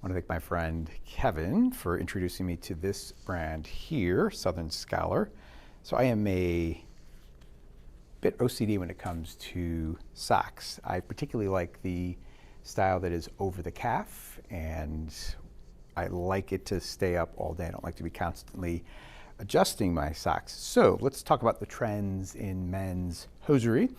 want to thank my friend Kevin for introducing me to this brand here, Southern Scholar. So I am a bit OCD when it comes to socks. I particularly like the style that is over the calf, and I like it to stay up all day. I don't like to be constantly adjusting my socks. So let's talk about the trends in men's hosiery.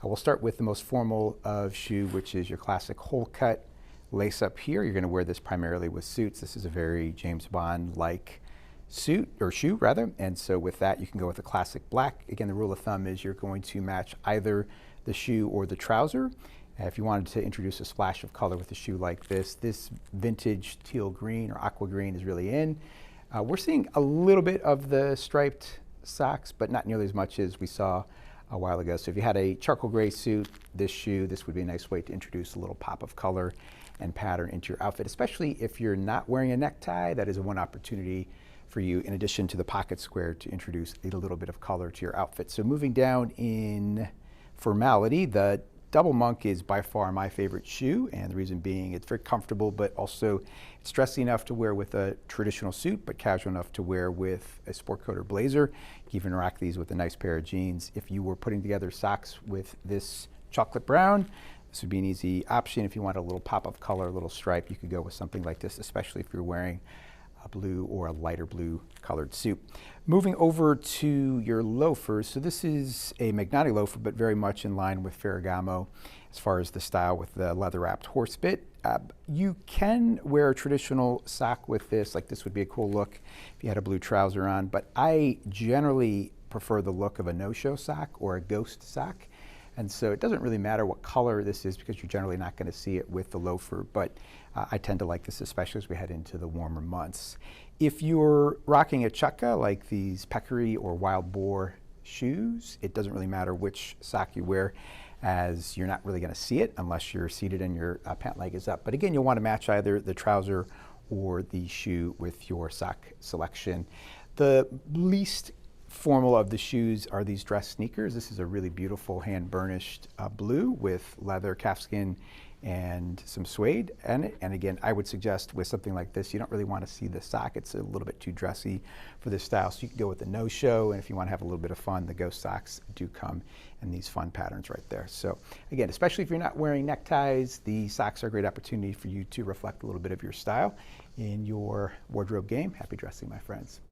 We'll start with the most formal of shoe, which is your classic hole cut lace up here. You're going to wear this primarily with suits. This is a very James Bond-like suit, or shoe rather, and so with that you can go with a classic black. Again, the rule of thumb is you're going to match either the shoe or the trouser. If you wanted to introduce a splash of color with a shoe like this vintage teal green or aqua green is really in. We're seeing a little bit of the striped socks, but not nearly as much as we saw a while ago. So if you had a charcoal gray suit, this shoe, this would be a nice way to introduce a little pop of color and pattern into your outfit, especially if you're not wearing a necktie. That is one opportunity for you, in addition to the pocket square, to introduce a little bit of color to your outfit. So moving down in formality, the Double Monk is by far my favorite shoe, and the reason being it's very comfortable, but also it's dressy enough to wear with a traditional suit, but casual enough to wear with a sport coat or blazer. You can even rock these with a nice pair of jeans. If you were putting together socks with this chocolate brown, this would be an easy option. If you want a little pop of color, a little stripe, you could go with something like this, especially if you're wearing a blue or a lighter blue colored suit. Moving over to your loafers. So this is a Magnati loafer, but very much in line with Ferragamo as far as the style with the leather wrapped horse bit. You can wear a traditional sock with this, like this would be a cool look if you had a blue trouser on, but I generally prefer the look of a no-show sock or a ghost sock. And so it doesn't really matter what color this is because you're generally not going to see it with the loafer, but I tend to like this, especially as we head into the warmer months. If you're rocking a chukka, like these peccary or wild boar shoes, it doesn't really matter which sock you wear, as you're not really going to see it unless you're seated and your pant leg is up. But again, you'll want to match either the trouser or the shoe with your sock selection. The least formal of the shoes are these dress sneakers. This is a really beautiful hand burnished blue with leather, calfskin, and some suede in it. And again, I would suggest with something like this, you don't really want to see the sock. It's a little bit too dressy for this style. So you can go with the no-show, and if you want to have a little bit of fun, the ghost socks do come in these fun patterns right there. So again, especially if you're not wearing neckties, the socks are a great opportunity for you to reflect a little bit of your style in your wardrobe game. Happy dressing, my friends.